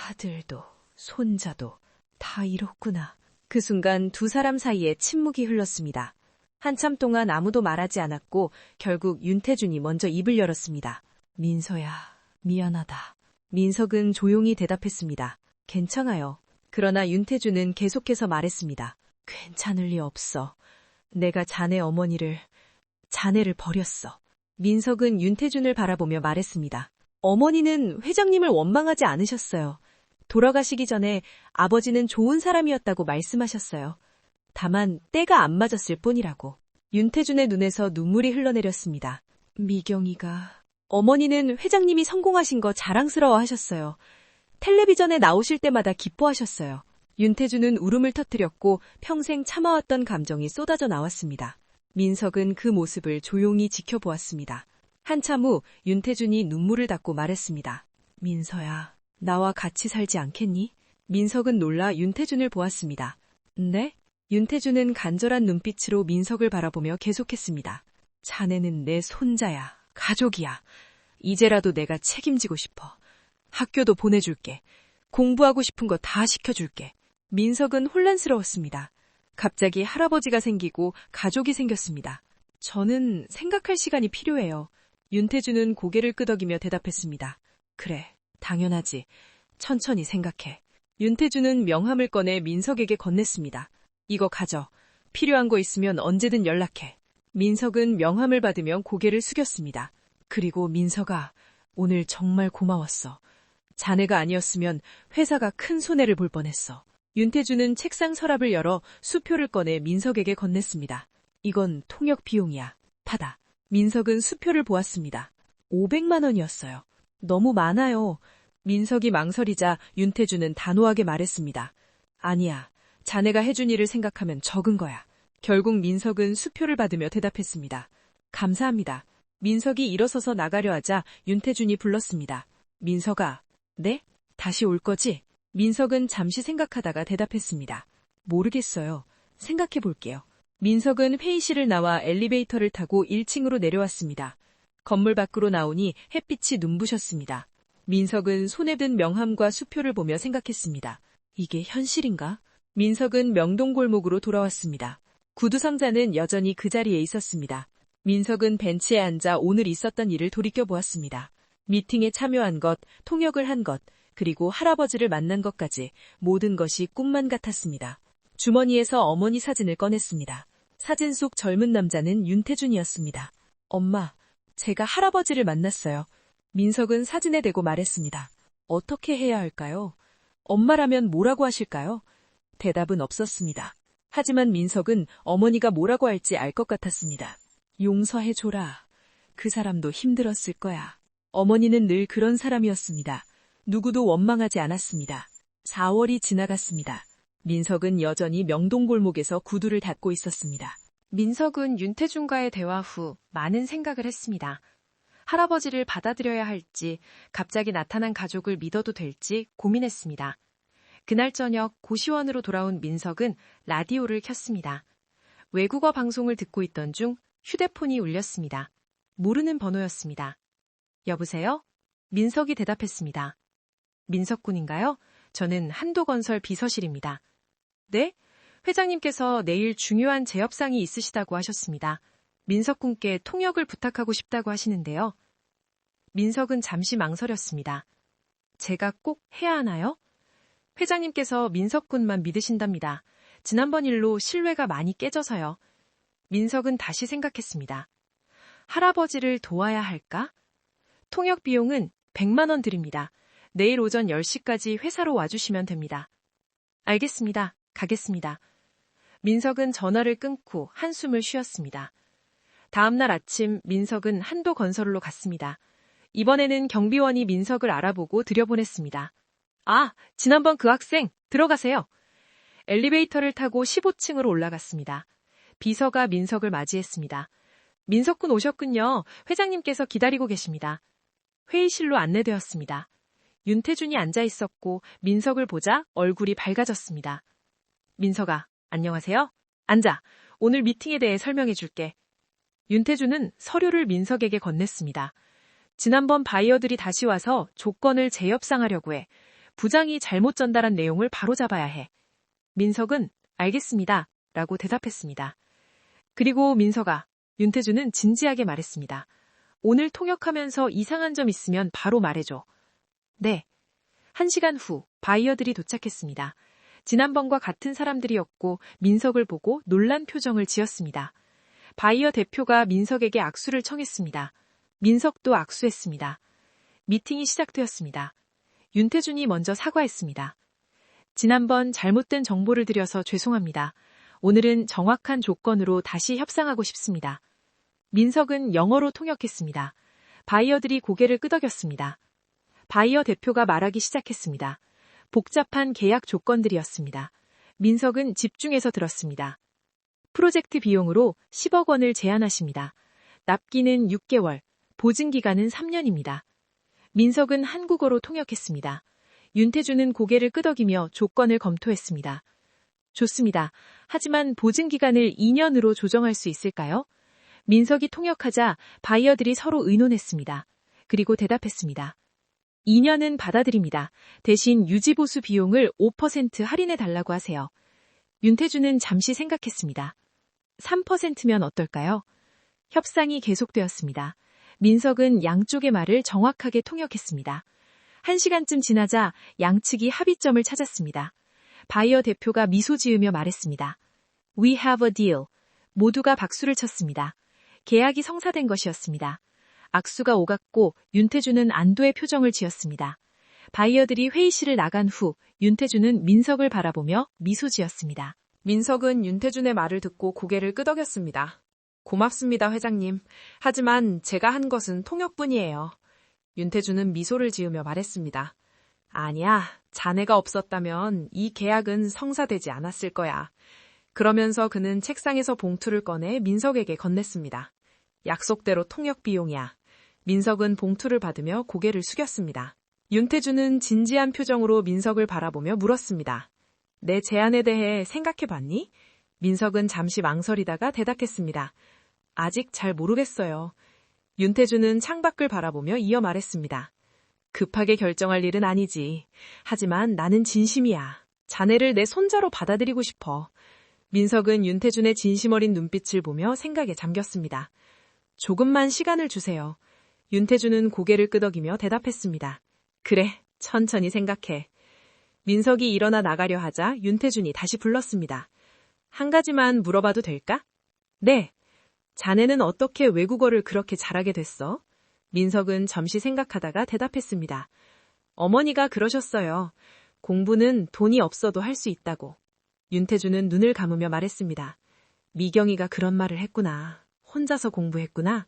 아들도 손자도 다 잃었구나. 그 순간 두 사람 사이에 침묵이 흘렀습니다. 한참 동안 아무도 말하지 않았고 결국 윤태준이 먼저 입을 열었습니다. 민서야, 미안하다. 민석은 조용히 대답했습니다. 괜찮아요. 그러나 윤태준은 계속해서 말했습니다. 괜찮을 리 없어. 내가 자네를 버렸어. 민석은 윤태준을 바라보며 말했습니다. 어머니는 회장님을 원망하지 않으셨어요. 돌아가시기 전에 아버지는 좋은 사람이었다고 말씀하셨어요. 다만 때가 안 맞았을 뿐이라고. 윤태준의 눈에서 눈물이 흘러내렸습니다. 미경이가... 어머니는 회장님이 성공하신 거 자랑스러워하셨어요. 텔레비전에 나오실 때마다 기뻐하셨어요. 윤태준은 울음을 터뜨렸고 평생 참아왔던 감정이 쏟아져 나왔습니다. 민석은 그 모습을 조용히 지켜보았습니다. 한참 후 윤태준이 눈물을 닦고 말했습니다. 민서야, 나와 같이 살지 않겠니? 민석은 놀라 윤태준을 보았습니다. 네? 윤태준은 간절한 눈빛으로 민석을 바라보며 계속했습니다. 자네는 내 손자야, 가족이야. 이제라도 내가 책임지고 싶어. 학교도 보내줄게. 공부하고 싶은 거 다 시켜줄게. 민석은 혼란스러웠습니다. 갑자기 할아버지가 생기고 가족이 생겼습니다. 저는 생각할 시간이 필요해요. 윤태준은 고개를 끄덕이며 대답했습니다. 그래, 당연하지. 천천히 생각해. 윤태준은 명함을 꺼내 민석에게 건넸습니다. 이거 가져. 필요한 거 있으면 언제든 연락해. 민석은 명함을 받으며 고개를 숙였습니다. 그리고 민석아, 오늘 정말 고마웠어. 자네가 아니었으면 회사가 큰 손해를 볼 뻔했어. 윤태준은 책상 서랍을 열어 수표를 꺼내 민석에게 건넸습니다. 이건 통역 비용이야. 받아. 민석은 수표를 보았습니다. 500만 원이었어요. 너무 많아요. 민석이 망설이자 윤태준은 단호하게 말했습니다. 아니야. 자네가 해준 일을 생각하면 적은 거야. 결국 민석은 수표를 받으며 대답했습니다. 감사합니다. 민석이 일어서서 나가려 하자 윤태준이 불렀습니다. 민석아, 네? 다시 올 거지? 민석은 잠시 생각하다가 대답했습니다. 모르겠어요. 생각해 볼게요. 민석은 회의실을 나와 엘리베이터를 타고 1층으로 내려왔습니다. 건물 밖으로 나오니 햇빛이 눈부셨습니다. 민석은 손에 든 명함과 수표를 보며 생각했습니다. 이게 현실인가? 민석은 명동골목으로 돌아왔습니다. 구두상자는 여전히 그 자리에 있었습니다. 민석은 벤치에 앉아 오늘 있었던 일을 돌이켜보았습니다. 미팅에 참여한 것, 통역을 한 것, 그리고 할아버지를 만난 것까지 모든 것이 꿈만 같았습니다. 주머니에서 어머니 사진을 꺼냈습니다. 사진 속 젊은 남자는 윤태준이었습니다. 엄마, 제가 할아버지를 만났어요. 민석은 사진에 대고 말했습니다. 어떻게 해야 할까요? 엄마라면 뭐라고 하실까요? 대답은 없었습니다. 하지만 민석은 어머니가 뭐라고 할지 알 것 같았습니다. 용서해줘라. 그 사람도 힘들었을 거야. 어머니는 늘 그런 사람이었습니다. 누구도 원망하지 않았습니다. 4월이 지나갔습니다. 민석은 여전히 명동골목에서 구두를 닦고 있었습니다. 민석은 윤태준과의 대화 후 많은 생각을 했습니다. 할아버지를 받아들여야 할지, 갑자기 나타난 가족을 믿어도 될지 고민했습니다. 그날 저녁 고시원으로 돌아온 민석은 라디오를 켰습니다. 외국어 방송을 듣고 있던 중 휴대폰이 울렸습니다. 모르는 번호였습니다. 여보세요? 민석이 대답했습니다. 민석군인가요? 저는 한도건설 비서실입니다. 네? 회장님께서 내일 중요한 재협상이 있으시다고 하셨습니다. 민석군께 통역을 부탁하고 싶다고 하시는데요. 민석은 잠시 망설였습니다. 제가 꼭 해야 하나요? 회장님께서 민석군만 믿으신답니다. 지난번 일로 신뢰가 많이 깨져서요. 민석은 다시 생각했습니다. 할아버지를 도와야 할까? 통역 비용은 100만 원 드립니다. 내일 오전 10시까지 회사로 와주시면 됩니다. 알겠습니다. 가겠습니다. 민석은 전화를 끊고 한숨을 쉬었습니다. 다음 날 아침 민석은 한도건설로 갔습니다. 이번에는 경비원이 민석을 알아보고 들여보냈습니다. 아, 지난번 그 학생, 들어가세요. 엘리베이터를 타고 15층으로 올라갔습니다. 비서가 민석을 맞이했습니다. 민석군 오셨군요. 회장님께서 기다리고 계십니다. 회의실로 안내되었습니다. 윤태준이 앉아 있었고 민석을 보자 얼굴이 밝아졌습니다. 민석아, 안녕하세요. 앉아. 오늘 미팅에 대해 설명해 줄게. 윤태준은 서류를 민석에게 건넸습니다. 지난번 바이어들이 다시 와서 조건을 재협상하려고 해. 부장이 잘못 전달한 내용을 바로잡아야 해. 민석은 알겠습니다. 라고 대답했습니다. 그리고 민석아, 윤태준은 진지하게 말했습니다. 오늘 통역하면서 이상한 점 있으면 바로 말해줘. 네. 1시간 후 바이어들이 도착했습니다. 지난번과 같은 사람들이었고 민석을 보고 놀란 표정을 지었습니다. 바이어 대표가 민석에게 악수를 청했습니다. 민석도 악수했습니다. 미팅이 시작되었습니다. 윤태준이 먼저 사과했습니다. 지난번 잘못된 정보를 드려서 죄송합니다. 오늘은 정확한 조건으로 다시 협상하고 싶습니다. 민석은 영어로 통역했습니다. 바이어들이 고개를 끄덕였습니다. 바이어 대표가 말하기 시작했습니다. 복잡한 계약 조건들이었습니다. 민석은 집중해서 들었습니다. 프로젝트 비용으로 10억 원을 제안하십니다. 납기는 6개월, 보증기간은 3년입니다. 민석은 한국어로 통역했습니다. 윤태준은 고개를 끄덕이며 조건을 검토했습니다. 좋습니다. 하지만 보증기간을 2년으로 조정할 수 있을까요? 민석이 통역하자 바이어들이 서로 의논했습니다. 그리고 대답했습니다. 2년은 받아들입니다. 대신 유지보수 비용을 5% 할인해달라고 하세요. 윤태준은 잠시 생각했습니다. 3%면 어떨까요? 협상이 계속되었습니다. 민석은 양쪽의 말을 정확하게 통역했습니다. 1시간쯤 지나자 양측이 합의점을 찾았습니다. 바이어 대표가 미소 지으며 말했습니다. We have a deal. 모두가 박수를 쳤습니다. 계약이 성사된 것이었습니다. 악수가 오갔고 윤태준은 안도의 표정을 지었습니다. 바이어들이 회의실을 나간 후 윤태준은 민석을 바라보며 미소 지었습니다. 민석은 윤태준의 말을 듣고 고개를 끄덕였습니다. 고맙습니다, 회장님. 하지만 제가 한 것은 통역뿐이에요. 윤태준은 미소를 지으며 말했습니다. 아니야, 자네가 없었다면 이 계약은 성사되지 않았을 거야. 그러면서 그는 책상에서 봉투를 꺼내 민석에게 건넸습니다. 약속대로 통역 비용이야. 민석은 봉투를 받으며 고개를 숙였습니다. 윤태준은 진지한 표정으로 민석을 바라보며 물었습니다. 내 제안에 대해 생각해봤니? 민석은 잠시 망설이다가 대답했습니다. 아직 잘 모르겠어요. 윤태준은 창밖을 바라보며 이어 말했습니다. 급하게 결정할 일은 아니지. 하지만 나는 진심이야. 자네를 내 손자로 받아들이고 싶어. 민석은 윤태준의 진심 어린 눈빛을 보며 생각에 잠겼습니다. 조금만 시간을 주세요. 윤태준은 고개를 끄덕이며 대답했습니다. 그래, 천천히 생각해. 민석이 일어나 나가려 하자 윤태준이 다시 불렀습니다. 한 가지만 물어봐도 될까? 네. 자네는 어떻게 외국어를 그렇게 잘하게 됐어? 민석은 잠시 생각하다가 대답했습니다. 어머니가 그러셨어요. 공부는 돈이 없어도 할 수 있다고. 윤태준은 눈을 감으며 말했습니다. 미경이가 그런 말을 했구나. 혼자서 공부했구나.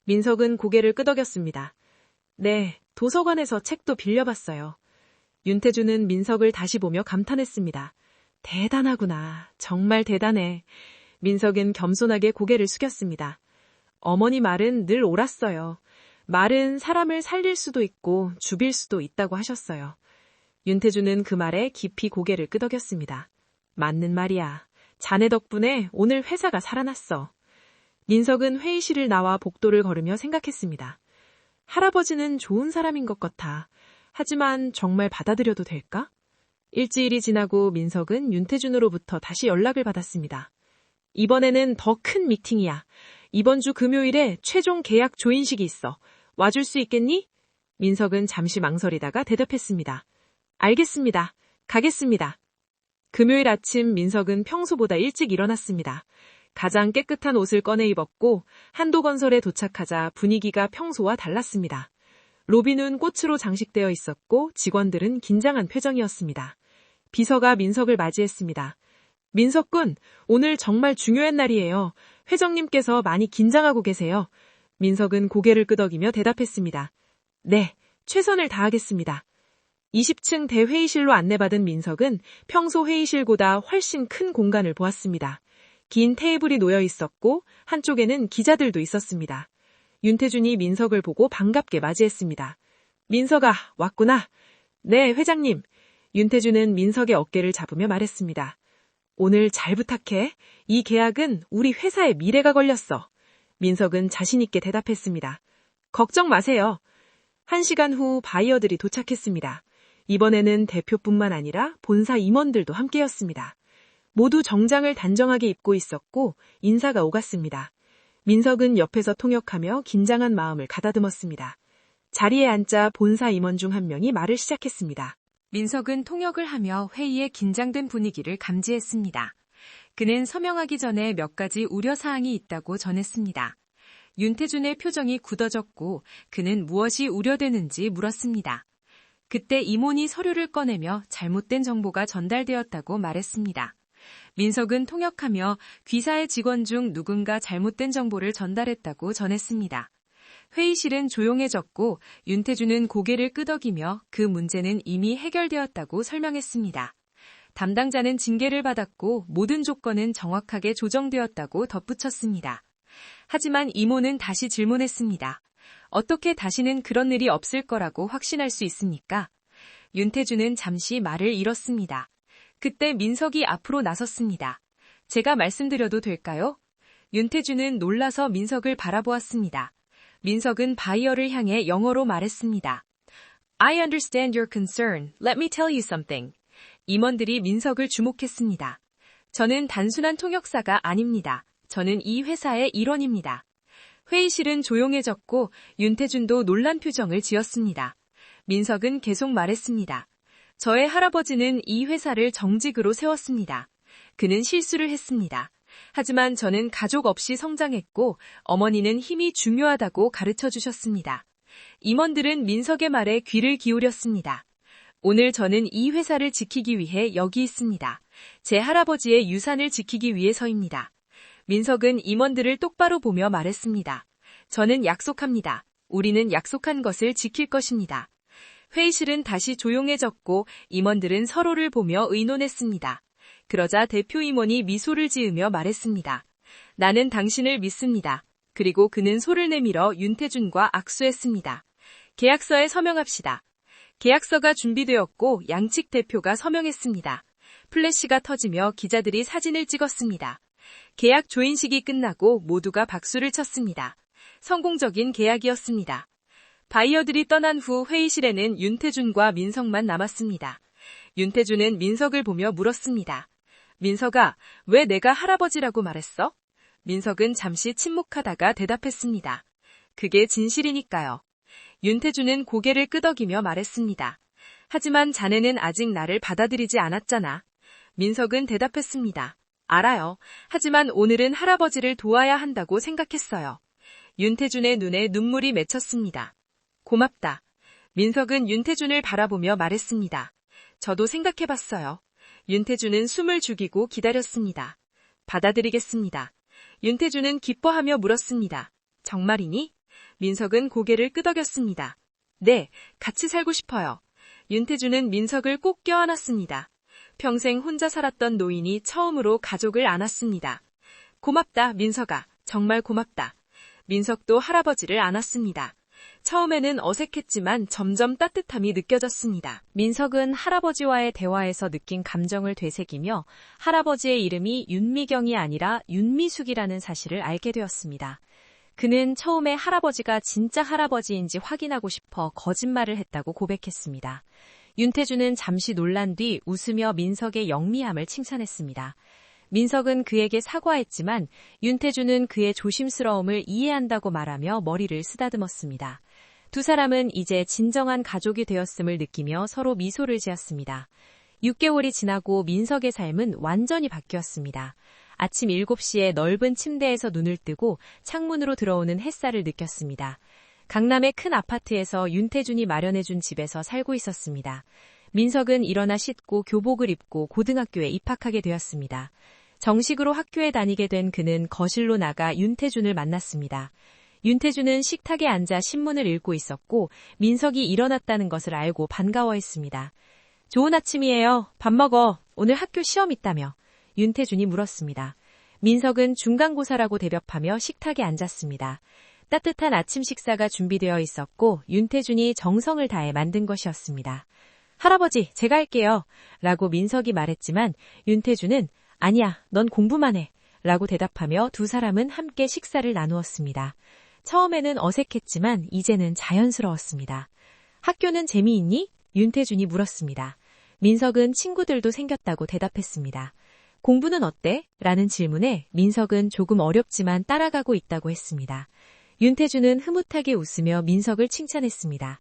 민석은 고개를 끄덕였습니다. 네, 도서관에서 책도 빌려봤어요. 윤태준은 민석을 다시 보며 감탄했습니다. 대단하구나. 정말 대단해. 민석은 겸손하게 고개를 숙였습니다. 어머니 말은 늘 옳았어요. 말은 사람을 살릴 수도 있고 죽일 수도 있다고 하셨어요. 윤태준은 그 말에 깊이 고개를 끄덕였습니다. 맞는 말이야. 자네 덕분에 오늘 회사가 살아났어. 민석은 회의실을 나와 복도를 걸으며 생각했습니다. 할아버지는 좋은 사람인 것 같아. 하지만 정말 받아들여도 될까? 일주일이 지나고 민석은 윤태준으로부터 다시 연락을 받았습니다. 이번에는 더 큰 미팅이야. 이번 주 금요일에 최종 계약 조인식이 있어. 와줄 수 있겠니? 민석은 잠시 망설이다가 대답했습니다. 알겠습니다. 가겠습니다. 금요일 아침 민석은 평소보다 일찍 일어났습니다. 가장 깨끗한 옷을 꺼내 입었고 한도건설에 도착하자 분위기가 평소와 달랐습니다. 로비는 꽃으로 장식되어 있었고 직원들은 긴장한 표정이었습니다. 비서가 민석을 맞이했습니다. 민석군, 오늘 정말 중요한 날이에요. 회장님께서 많이 긴장하고 계세요. 민석은 고개를 끄덕이며 대답했습니다. 네, 최선을 다하겠습니다. 20층 대회의실로 안내받은 민석은 평소 회의실보다 훨씬 큰 공간을 보았습니다. 긴 테이블이 놓여 있었고 한쪽에는 기자들도 있었습니다. 윤태준이 민석을 보고 반갑게 맞이했습니다. 민석아, 왔구나. 네, 회장님. 윤태주는 민석의 어깨를 잡으며 말했습니다. 오늘 잘 부탁해. 이 계약은 우리 회사의 미래가 걸렸어. 민석은 자신있게 대답했습니다. 걱정 마세요. 1시간 후 바이어들이 도착했습니다. 이번에는 대표뿐만 아니라 본사 임원들도 함께였습니다. 모두 정장을 단정하게 입고 있었고 인사가 오갔습니다. 민석은 옆에서 통역하며 긴장한 마음을 가다듬었습니다. 자리에 앉자 본사 임원 중 한 명이 말을 시작했습니다. 민석은 통역을 하며 회의의 긴장된 분위기를 감지했습니다. 그는 서명하기 전에 몇 가지 우려사항이 있다고 전했습니다. 윤태준의 표정이 굳어졌고 그는 무엇이 우려되는지 물었습니다. 그때 임원이 서류를 꺼내며 잘못된 정보가 전달되었다고 말했습니다. 민석은 통역하며 귀사의 직원 중 누군가 잘못된 정보를 전달했다고 전했습니다. 회의실은 조용해졌고 윤태준은 고개를 끄덕이며 그 문제는 이미 해결되었다고 설명했습니다. 담당자는 징계를 받았고 모든 조건은 정확하게 조정되었다고 덧붙였습니다. 하지만 이모는 다시 질문했습니다. 어떻게 다시는 그런 일이 없을 거라고 확신할 수 있습니까? 윤태준은 잠시 말을 잃었습니다. 그때 민석이 앞으로 나섰습니다. 제가 말씀드려도 될까요? 윤태준은 놀라서 민석을 바라보았습니다. 민석은 바이어를 향해 영어로 말했습니다. I understand your concern. Let me tell you something. 임원들이 민석을 주목했습니다. 저는 단순한 통역사가 아닙니다. 저는 이 회사의 일원입니다. 회의실은 조용해졌고 윤태준도 놀란 표정을 지었습니다. 민석은 계속 말했습니다. 저의 할아버지는 이 회사를 정직으로 세웠습니다. 그는 실수를 했습니다. 하지만 저는 가족 없이 성장했고 어머니는 힘이 중요하다고 가르쳐 주셨습니다. 임원들은 민석의 말에 귀를 기울였습니다. 오늘 저는 이 회사를 지키기 위해 여기 있습니다. 제 할아버지의 유산을 지키기 위해서입니다. 민석은 임원들을 똑바로 보며 말했습니다. 저는 약속합니다. 우리는 약속한 것을 지킬 것입니다. 회의실은 다시 조용해졌고 임원들은 서로를 보며 의논했습니다. 그러자 대표 임원이 미소를 지으며 말했습니다. 나는 당신을 믿습니다. 그리고 그는 손을 내밀어 윤태준과 악수했습니다. 계약서에 서명합시다. 계약서가 준비되었고 양측 대표가 서명했습니다. 플래시가 터지며 기자들이 사진을 찍었습니다. 계약 조인식이 끝나고 모두가 박수를 쳤습니다. 성공적인 계약이었습니다. 바이어들이 떠난 후 회의실에는 윤태준과 민석만 남았습니다. 윤태준은 민석을 보며 물었습니다. 민석아, 왜 내가 할아버지라고 말했어? 민석은 잠시 침묵하다가 대답했습니다. 그게 진실이니까요. 윤태준은 고개를 끄덕이며 말했습니다. 하지만 자네는 아직 나를 받아들이지 않았잖아. 민석은 대답했습니다. 알아요. 하지만 오늘은 할아버지를 도와야 한다고 생각했어요. 윤태준의 눈에 눈물이 맺혔습니다. 고맙다. 민석은 윤태준을 바라보며 말했습니다. 저도 생각해봤어요. 윤태준은 숨을 죽이고 기다렸습니다. 받아들이겠습니다. 윤태준은 기뻐하며 물었습니다. 정말이니? 민석은 고개를 끄덕였습니다. 네, 같이 살고 싶어요. 윤태준은 민석을 꼭 껴안았습니다. 평생 혼자 살았던 노인이 처음으로 가족을 안았습니다. 고맙다, 민석아. 정말 고맙다. 민석도 할아버지를 안았습니다. 처음에는 어색했지만 점점 따뜻함이 느껴졌습니다. 민석은 할아버지와의 대화에서 느낀 감정을 되새기며 할아버지의 이름이 윤미경이 아니라 윤미숙이라는 사실을 알게 되었습니다. 그는 처음에 할아버지가 진짜 할아버지인지 확인하고 싶어 거짓말을 했다고 고백했습니다. 윤태준은 잠시 놀란 뒤 웃으며 민석의 영미함을 칭찬했습니다. 민석은 그에게 사과했지만 윤태준은 그의 조심스러움을 이해한다고 말하며 머리를 쓰다듬었습니다. 두 사람은 이제 진정한 가족이 되었음을 느끼며 서로 미소를 지었습니다. 6개월이 지나고 민석의 삶은 완전히 바뀌었습니다. 아침 7시에 넓은 침대에서 눈을 뜨고 창문으로 들어오는 햇살을 느꼈습니다. 강남의 큰 아파트에서 윤태준이 마련해준 집에서 살고 있었습니다. 민석은 일어나 씻고 교복을 입고 고등학교에 입학하게 되었습니다. 정식으로 학교에 다니게 된 그는 거실로 나가 윤태준을 만났습니다. 윤태준은 식탁에 앉아 신문을 읽고 있었고 민석이 일어났다는 것을 알고 반가워했습니다. 좋은 아침이에요. 밥 먹어. 오늘 학교 시험 있다며. 윤태준이 물었습니다. 민석은 중간고사라고 대답하며 식탁에 앉았습니다. 따뜻한 아침 식사가 준비되어 있었고 윤태준이 정성을 다해 만든 것이었습니다. 할아버지, 제가 할게요. 라고 민석이 말했지만 윤태주는 아니야, 넌 공부만 해. 라고 대답하며 두 사람은 함께 식사를 나누었습니다. 처음에는 어색했지만 이제는 자연스러웠습니다. 학교는 재미있니? 윤태준이 물었습니다. 민석은 친구들도 생겼다고 대답했습니다. 공부는 어때? 라는 질문에 민석은 조금 어렵지만 따라가고 있다고 했습니다. 윤태준은 흐뭇하게 웃으며 민석을 칭찬했습니다.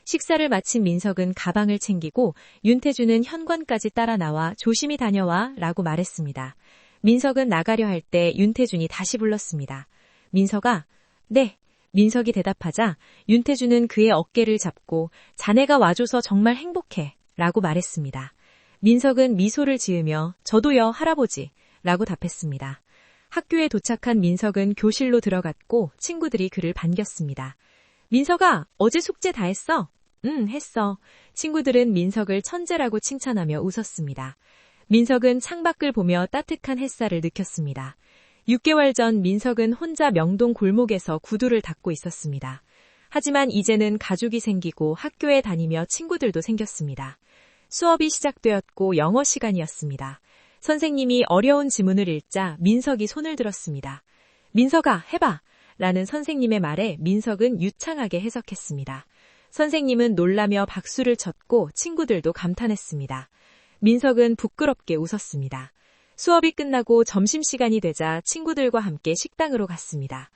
식사를 마친 민석은 가방을 챙기고 윤태준은 현관까지 따라 나와 조심히 다녀와 라고 말했습니다. 민석은 나가려 할 때 윤태준이 다시 불렀습니다. 민석아, 네. 민석이 대답하자 윤태준은 그의 어깨를 잡고 자네가 와줘서 정말 행복해 라고 말했습니다. 민석은 미소를 지으며 저도요 할아버지 라고 답했습니다. 학교에 도착한 민석은 교실로 들어갔고 친구들이 그를 반겼습니다. 민석아, 어제 숙제 다 했어? 응, 했어. 친구들은 민석을 천재라고 칭찬하며 웃었습니다. 민석은 창밖을 보며 따뜻한 햇살을 느꼈습니다. 6개월 전 민석은 혼자 명동 골목에서 구두를 닦고 있었습니다. 하지만 이제는 가족이 생기고 학교에 다니며 친구들도 생겼습니다. 수업이 시작되었고 영어 시간이었습니다. 선생님이 어려운 지문을 읽자 민석이 손을 들었습니다. 민석아, 해봐! 라는 선생님의 말에 민석은 유창하게 해석했습니다. 선생님은 놀라며 박수를 쳤고 친구들도 감탄했습니다. 민석은 부끄럽게 웃었습니다. 수업이 끝나고 점심시간이 되자 친구들과 함께 식당으로 갔습니다.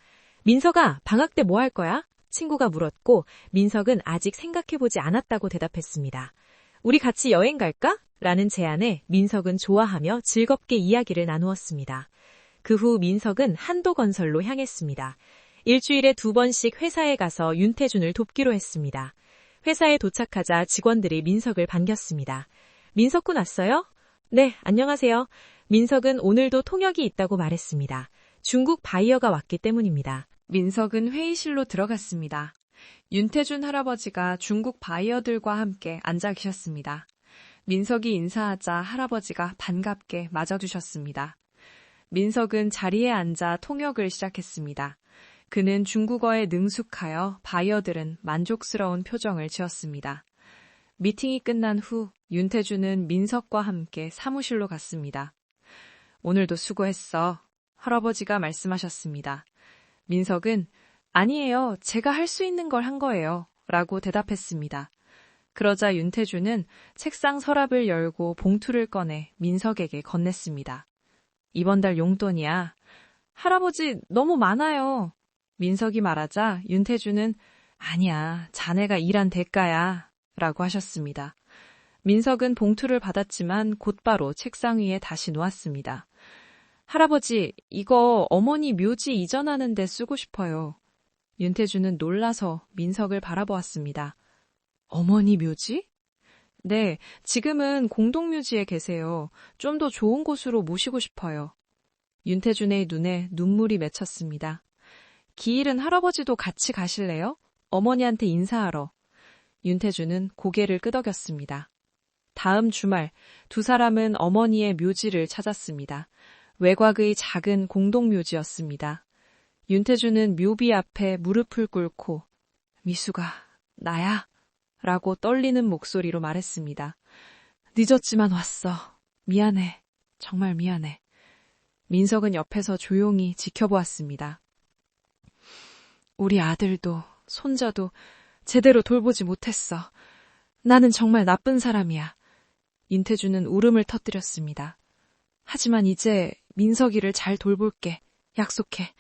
민석아, 방학 때 뭐 할 거야? 친구가 물었고 민석은 아직 생각해보지 않았다고 대답했습니다. 우리 같이 여행 갈까? 라는 제안에 민석은 좋아하며 즐겁게 이야기를 나누었습니다. 그 후 민석은 한도건설로 향했습니다. 일주일에 2번씩 회사에 가서 윤태준을 돕기로 했습니다. 회사에 도착하자 직원들이 민석을 반겼습니다. 민석군 왔어요? 네, 안녕하세요. 민석은 오늘도 통역이 있다고 말했습니다. 중국 바이어가 왔기 때문입니다. 민석은 회의실로 들어갔습니다. 윤태준 할아버지가 중국 바이어들과 함께 앉아 계셨습니다. 민석이 인사하자 할아버지가 반갑게 맞아주셨습니다. 민석은 자리에 앉아 통역을 시작했습니다. 그는 중국어에 능숙하여 바이어들은 만족스러운 표정을 지었습니다. 미팅이 끝난 후 윤태준은 민석과 함께 사무실로 갔습니다. 오늘도 수고했어. 할아버지가 말씀하셨습니다. 민석은 아니에요. 제가 할 수 있는 걸 한 거예요. 라고 대답했습니다. 그러자 윤태준은 책상 서랍을 열고 봉투를 꺼내 민석에게 건넸습니다. 이번 달 용돈이야. 할아버지 너무 많아요. 민석이 말하자 윤태준은 아니야. 자네가 일한 대가야. 라고 하셨습니다. 민석은 봉투를 받았지만 곧바로 책상 위에 다시 놓았습니다. 할아버지, 이거 어머니 묘지 이전하는 데 쓰고 싶어요. 윤태준은 놀라서 민석을 바라보았습니다. 어머니 묘지? 네, 지금은 공동묘지에 계세요. 좀 더 좋은 곳으로 모시고 싶어요. 윤태준의 눈에 눈물이 맺혔습니다. 기일은 할아버지도 같이 가실래요? 어머니한테 인사하러. 윤태준은 고개를 끄덕였습니다. 다음 주말 두 사람은 어머니의 묘지를 찾았습니다. 외곽의 작은 공동묘지였습니다. 윤태준은 묘비 앞에 무릎을 꿇고 미수가 나야? 라고 떨리는 목소리로 말했습니다. 늦었지만 왔어. 미안해. 정말 미안해. 민석은 옆에서 조용히 지켜보았습니다. 우리 아들도 손자도 제대로 돌보지 못했어. 나는 정말 나쁜 사람이야. 윤태준은 울음을 터뜨렸습니다. 하지만 이제 민석이를 잘 돌볼게. 약속해.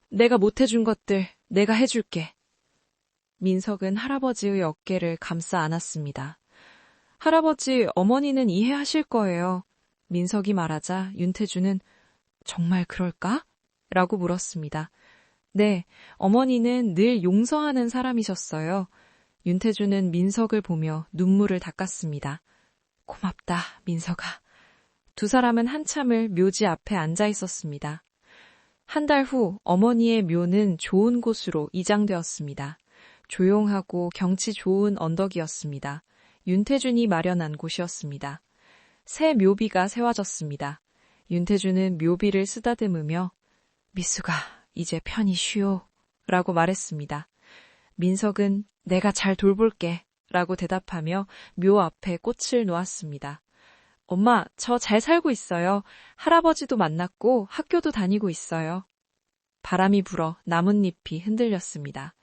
내가 못해준 것들 내가 해줄게. 민석은 할아버지의 어깨를 감싸 안았습니다. 할아버지, 어머니는 이해하실 거예요. 민석이 말하자 윤태준은 정말 그럴까? 라고 물었습니다. 네, 어머니는 늘 용서하는 사람이셨어요. 윤태준은 민석을 보며 눈물을 닦았습니다. 고맙다, 민석아. 두 사람은 한참을 묘지 앞에 앉아 있었습니다. 한 달 후 어머니의 묘는 좋은 곳으로 이장되었습니다. 조용하고 경치 좋은 언덕이었습니다. 윤태준이 마련한 곳이었습니다. 새 묘비가 세워졌습니다. 윤태준은 묘비를 쓰다듬으며 미수가 이제 편히 쉬오 라고 말했습니다. 민석은 내가 잘 돌볼게 라고 대답하며 묘 앞에 꽃을 놓았습니다. 엄마, 저 잘 살고 있어요. 할아버지도 만났고 학교도 다니고 있어요. 바람이 불어 나뭇잎이 흔들렸습니다.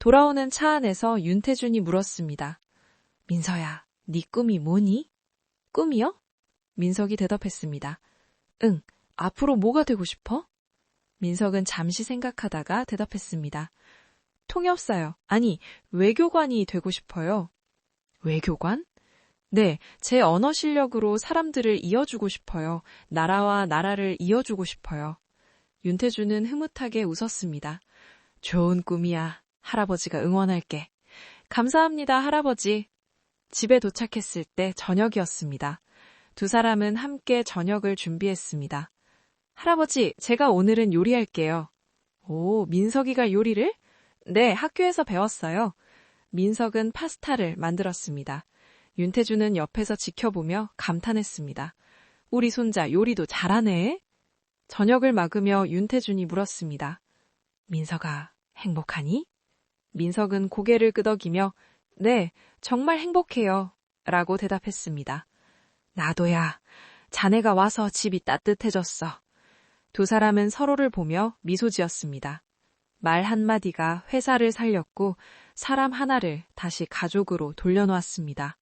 돌아오는 차 안에서 윤태준이 물었습니다. 민서야, 네 꿈이 뭐니? 꿈이요? 민석이 대답했습니다. 응, 앞으로 뭐가 되고 싶어? 민석은 잠시 생각하다가 대답했습니다. 통역사요. 아니, 외교관이 되고 싶어요. 외교관? 네, 제 언어 실력으로 사람들을 이어주고 싶어요. 나라와 나라를 이어주고 싶어요. 윤태준은 흐뭇하게 웃었습니다. 좋은 꿈이야. 할아버지가 응원할게. 감사합니다, 할아버지. 집에 도착했을 때 저녁이었습니다. 두 사람은 함께 저녁을 준비했습니다. 할아버지, 제가 오늘은 요리할게요. 오, 민석이가 요리를? 네, 학교에서 배웠어요. 민석은 파스타를 만들었습니다. 윤태준은 옆에서 지켜보며 감탄했습니다. 우리 손자 요리도 잘하네. 저녁을 막으며 윤태준이 물었습니다. 민석아, 행복하니? 민석은 고개를 끄덕이며 네, 정말 행복해요. 라고 대답했습니다. 나도야. 자네가 와서 집이 따뜻해졌어. 두 사람은 서로를 보며 미소 지었습니다. 말 한마디가 회사를 살렸고 사람 하나를 다시 가족으로 돌려놓았습니다.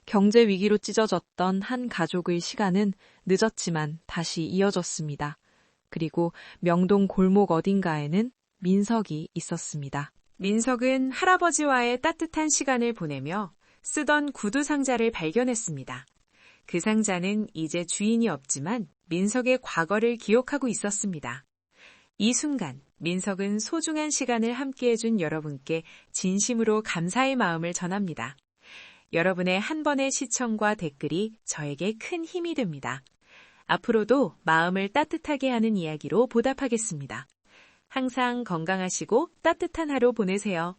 경제 위기로 찢어졌던 한 가족의 시간은 늦었지만 다시 이어졌습니다. 그리고 명동 골목 어딘가에는 민석이 있었습니다. 민석은 할아버지와의 따뜻한 시간을 보내며 쓰던 구두 상자를 발견했습니다. 그 상자는 이제 주인이 없지만 민석의 과거를 기억하고 있었습니다. 이 순간 민석은 소중한 시간을 함께해준 여러분께 진심으로 감사의 마음을 전합니다. 여러분의 한 번의 시청과 댓글이 저에게 큰 힘이 됩니다. 앞으로도 마음을 따뜻하게 하는 이야기로 보답하겠습니다. 항상 건강하시고 따뜻한 하루 보내세요.